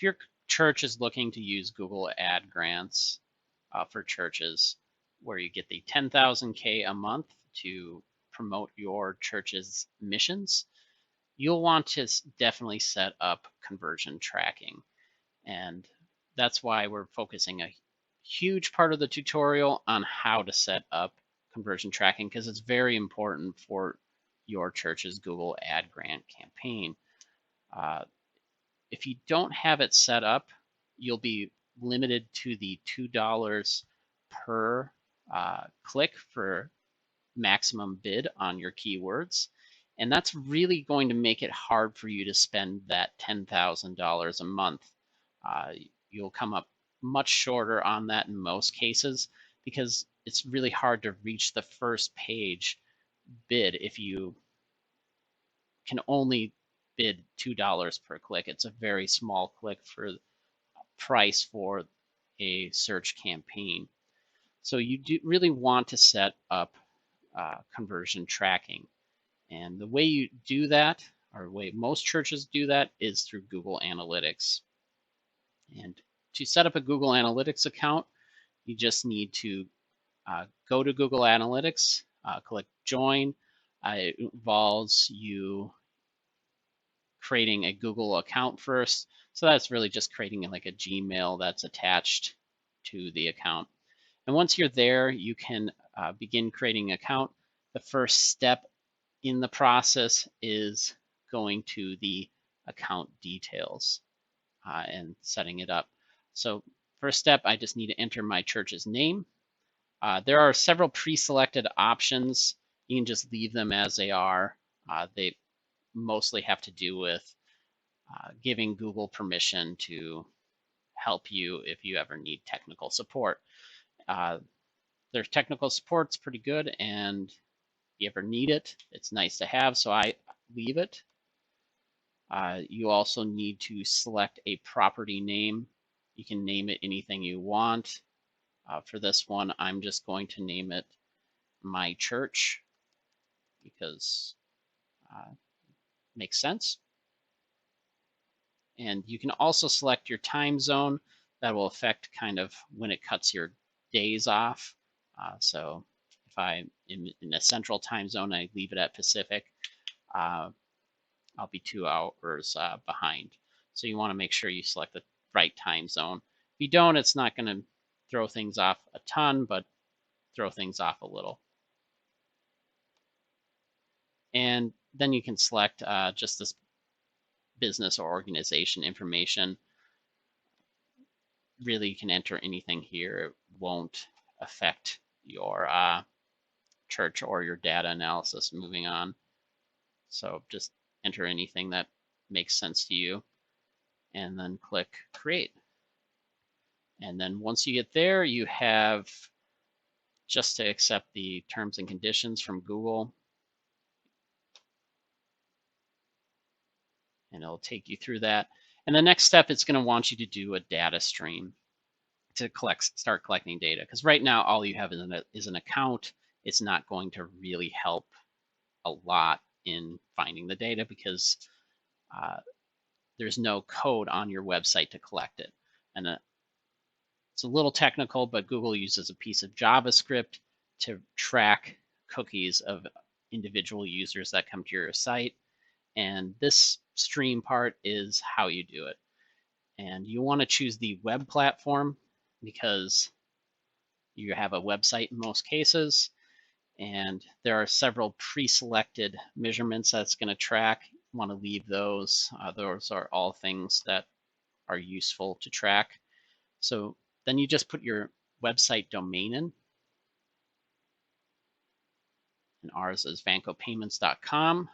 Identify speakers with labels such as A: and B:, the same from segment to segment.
A: if your church is looking to use Google Ad grants for churches, where you get the 10,000K a month to promote your church's missions, you'll want to definitely set up conversion tracking. And that's why we're focusing a huge part of the tutorial on how to set up conversion tracking, because it's very important for your church's Google Ad Grant campaign. If you don't have it set up, you'll be limited to the $2 per click for maximum bid on your keywords. And that's really going to make it hard for you to spend that $10,000 a month. You'll come up much shorter on that in most cases, because it's really hard to reach the first page bid if you can only bid $2 per click. It's a very small click for price for a search campaign. So you do really want to set up conversion tracking. And the way you do that, or the way most churches do that, is through Google Analytics. And to set up a Google Analytics account, you just need to go to Google Analytics, click Join. It involves you creating a Google account first. So that's really just creating like a Gmail that's attached to the account. And once you're there, you can begin creating an account. The first step in the process is going to the account details and setting it up. So first step, I just need to enter my church's name. There are several pre-selected options. You can just leave them as they are. They mostly have to do with giving Google permission to help you if you ever need technical support. Their technical support's pretty good, and if you ever need it, it's nice to have, so I leave it. You also need to select a property name. You can name it anything you want. For this one, I'm just going to name it My Church, because it makes sense. And you can also select your time zone. That will affect kind of when it cuts your days off. So if I'm in a central time zone, I leave it at Pacific, I'll be 2 hours behind. So you want to make sure you select the right time zone. If you don't, it's not going to throw things off a ton, but throw things off a little. And then you can select just this business or organization information. Really, you can enter anything here. It won't affect your church or your data analysis moving on. So just enter anything that makes sense to you and then click create. And then once you get there, you have just to accept the terms and conditions from Google. And it'll take you through that. And the next step, it's going to want you to do a data stream to start collecting data. Because right now, all you have is an account. It's not going to really help a lot in finding the data, because there's no code on your website to collect it. And it's a little technical, but Google uses a piece of JavaScript to track cookies of individual users that come to your site. And this stream part is how you do it. And you want to choose the web platform, because you have a website in most cases, and there are several pre-selected measurements that's going to track. You want to leave those. Those are all things that are useful to track. So then you just put your website domain in. And ours is vancopayments.com.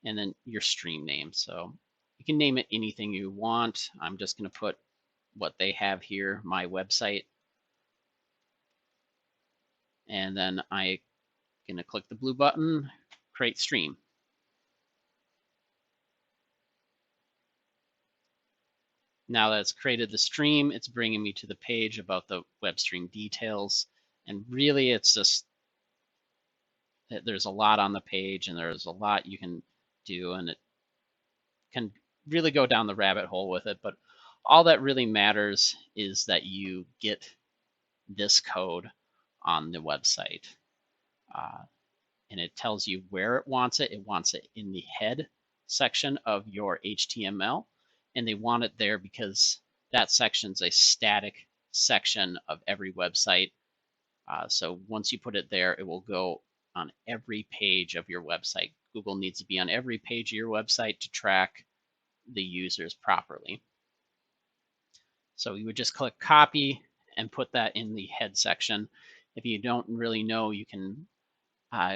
A: And then your stream name. So you can name it anything you want. I'm just going to put what they have here, my website. And then I'm going to click the blue button, create stream. Now that it's created the stream, it's bringing me to the page about the web stream details. And really, it's just, there's a lot on the page, and there's a lot you can do, and it can really go down the rabbit hole with it. But all that really matters is that you get this code on the website. And it tells you where it wants it. It wants it in the head section of your HTML, and they want it there because that section's a static section of every website. So once you put it there, it will go on every page of your website. Google needs to be on every page of your website to track the users properly. So you would just click copy and put that in the head section. If you don't really know, you can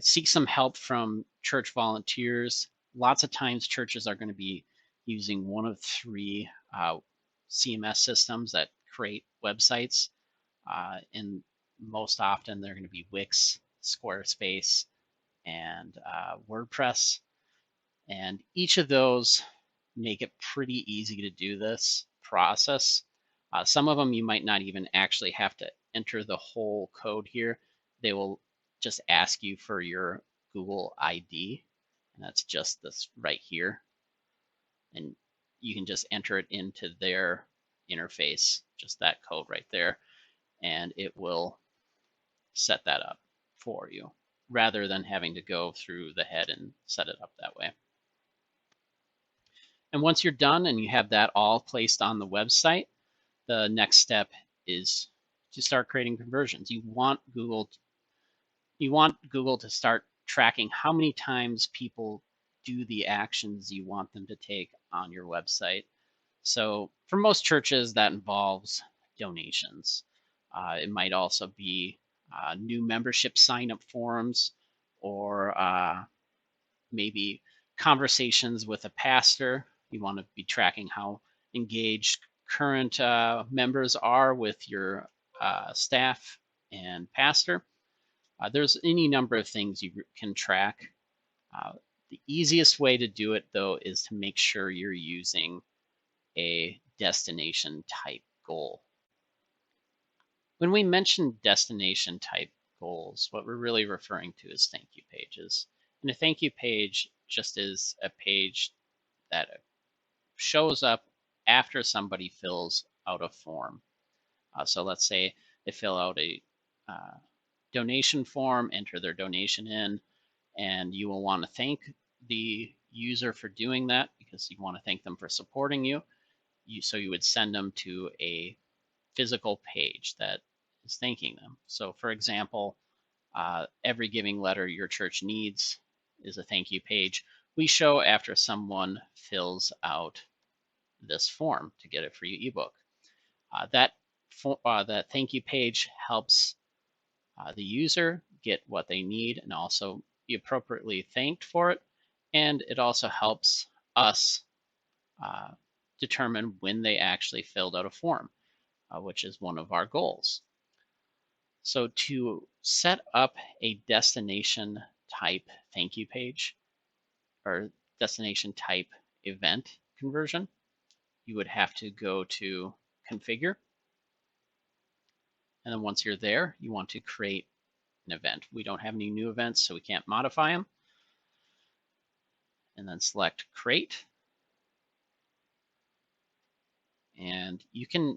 A: seek some help from church volunteers. Lots of times churches are going to be using one of three CMS systems that create websites. And most often they're going to be Wix, Squarespace, and WordPress. And each of those make it pretty easy to do this process. Some of them you might not even actually have to enter the whole code here. They will just ask you for your Google ID, and that's just this right here. And you can just enter it into their interface, just that code right there, and it will set that up for you rather than having to go through the head and set it up that way. And once you're done and you have that all placed on the website, the next step is to start creating conversions. You want Google to start tracking how many times people do the actions you want them to take on your website. So for most churches, that involves donations. It might also be new membership sign-up forms, or maybe conversations with a pastor. You want to be tracking how engaged current members are with your staff and pastor. There's any number of things you can track. The easiest way to do it, though, is to make sure you're using a destination type goal. When we mention destination type goals, what we're really referring to is thank you pages. And a thank you page just is a page that shows up after somebody fills out a form. So let's say they fill out a donation form, enter their donation in, and you will want to thank the user for doing that because you want to thank them for supporting you. So you would send them to a physical page that is thanking them. So for example, every giving letter your church needs is a thank you page we show after someone fills out this form to get a free ebook. That thank you page helps the user get what they need and also be appropriately thanked for it. And it also helps us determine when they actually filled out a form, which is one of our goals. So to set up a destination type thank you page or destination type event conversion, you would have to go to configure. And then once you're there, you want to create an event. We don't have any new events, so we can't modify them. And then select create. And you can,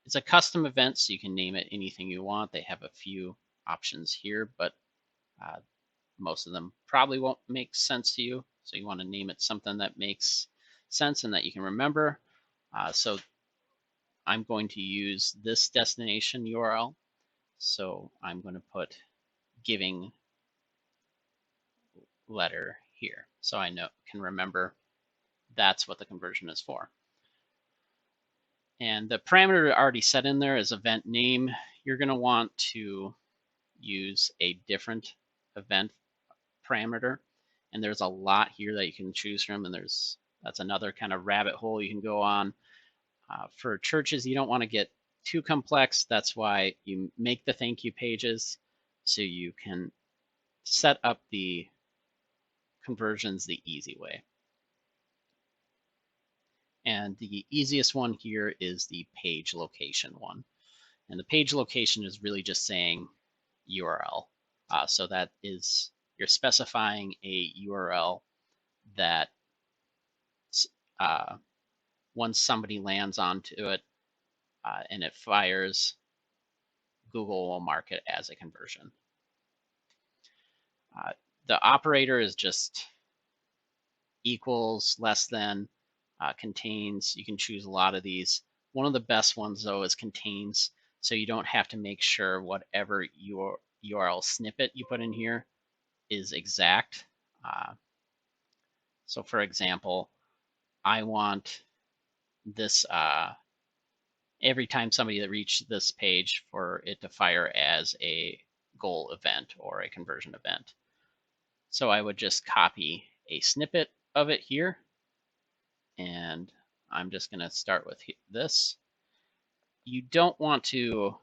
A: it's a custom event, so you can name it anything you want. They have a few options here, but most of them probably won't make sense to you. So you want to name it something that makes sense and that you can remember. So I'm going to use this destination URL. So I'm going to put giving letter here. So I can remember that's what the conversion is for. And the parameter already set in there is event name. You're going to want to use a different event parameter. And there's a lot here that you can choose from. And that's another kind of rabbit hole you can go on. For churches, you don't want to get too complex. That's why you make the thank you pages so you can set up the conversions the easy way. And the easiest one here is the page location one. And the page location is really just saying URL. So that is, you're specifying a URL that once somebody lands onto it and it fires, Google will mark it as a conversion. The operator is just equals, less than, contains. You can choose a lot of these. One of the best ones though is contains, so you don't have to make sure whatever your URL snippet you put in here is exact. So for example, I want this every time somebody that reached this page for it to fire as a goal event or a conversion event. So I would just copy a snippet of it here, and I'm just going to start with this. You don't want to,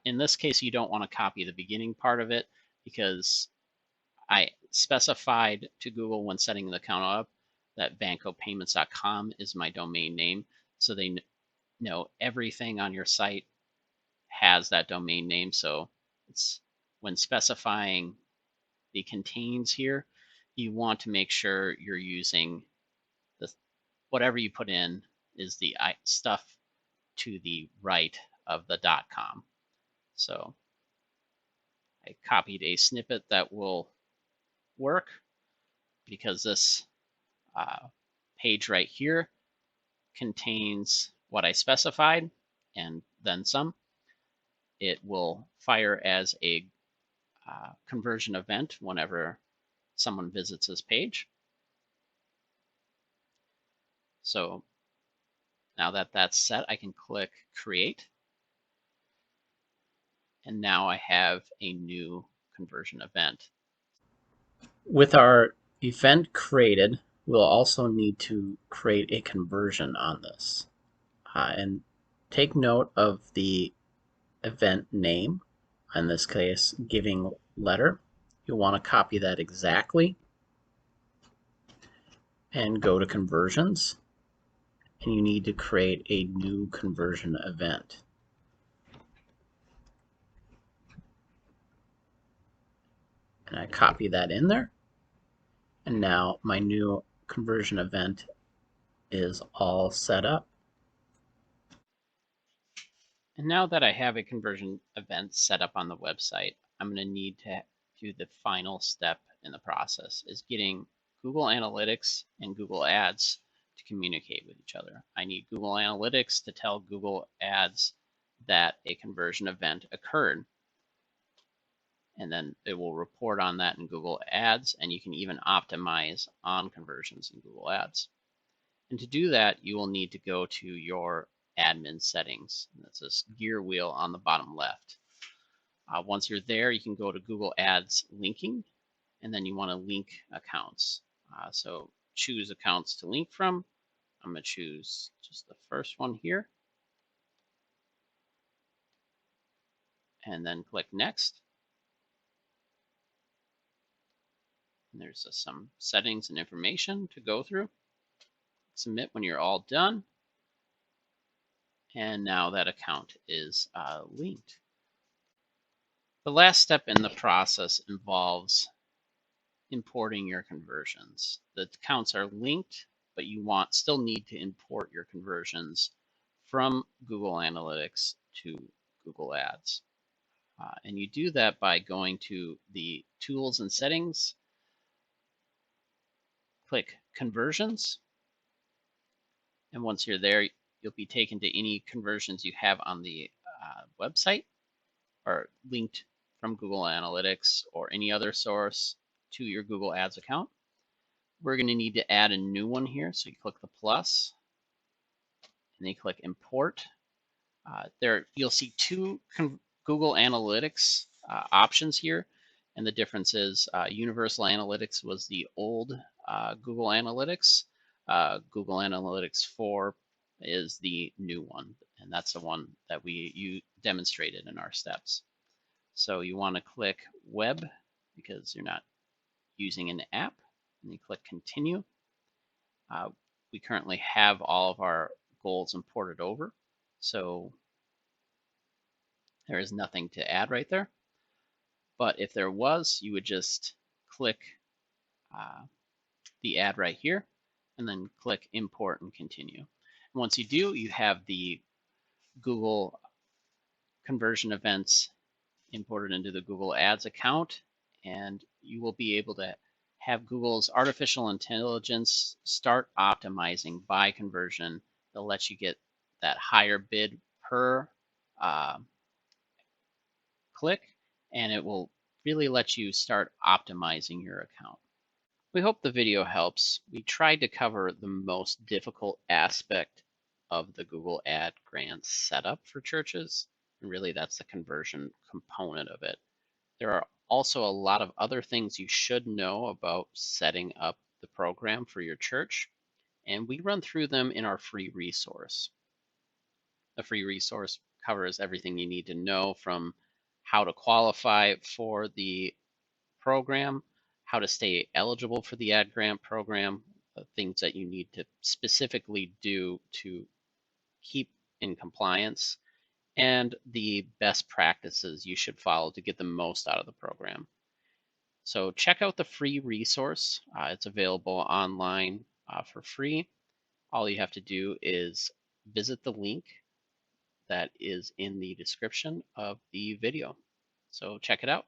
A: in this case, you don't want to copy the beginning part of it, because I specified to Google when setting the account up that bancopayments.com is my domain name, so they know everything on your site has that domain name. So it's when specifying the contains here, you want to make sure you're using the whatever you put in is the stuff to the right of the .com. So I copied a snippet that will work, because this page right here contains what I specified and then some. It will fire as a conversion event whenever someone visits this page. So now that that's set, I can click create. And now I have a new conversion event. With our event created, we'll also need to create a conversion on this. And take note of the event name, in this case, giving letter. You'll want to copy that exactly and go to conversions, and you need to create a new conversion event. And I copy that in there, and now my new conversion event is all set up. And now that I have a conversion event set up on the website, I'm going to need to do the final step in the process, is getting Google Analytics and Google Ads to communicate with each other. I need Google Analytics to tell Google Ads that a conversion event occurred, and then it will report on that in Google Ads, and you can even optimize on conversions in Google Ads. And to do that, you will need to go to your admin settings. And that's this gear wheel on the bottom left. Once you're there, you can go to Google Ads linking, and then you want to link accounts. So choose accounts to link from. I'm going to choose just the first one here, and then click next. And there's some settings and information to go through. Submit when you're all done. And now that account is linked. The last step in the process involves importing your conversions. The accounts are linked, but you still need to import your conversions from Google Analytics to Google Ads. And you do that by going to the Tools and Settings, click Conversions, and once you're there, you'll be taken to any conversions you have on the website, or linked from Google Analytics or any other source to your Google Ads account. We're going to need to add a new one here, so you click the plus, and then you click Import. There you'll see two Google Analytics options here, and the difference is Universal Analytics was the old Google Analytics. Google Analytics 4 is the new one, and that's the one that you demonstrated in our steps. So you want to click Web, because you're not using an app, and you click Continue. We currently have all of our goals imported over, so there is nothing to add right there. But if there was, you would just click the add right here, and then click Import and Continue. Once you do, you have the Google conversion events imported into the Google Ads account, and you will be able to have Google's artificial intelligence start optimizing by conversion. They'll let you get that higher bid per uh, click, and it will really let you start optimizing your account. We hope the video helps. We tried to cover the most difficult aspect of the Google Ad Grant setup for churches, and really that's the conversion component of it. There are also a lot of other things you should know about setting up the program for your church, and we run through them in our free resource. The free resource covers everything you need to know, from how to qualify for the program, how to stay eligible for the ad grant program, things that you need to specifically do to keep in compliance, and the best practices you should follow to get the most out of the program. So check out the free resource. It's available online for free. All you have to do is visit the link that is in the description of the video. So check it out.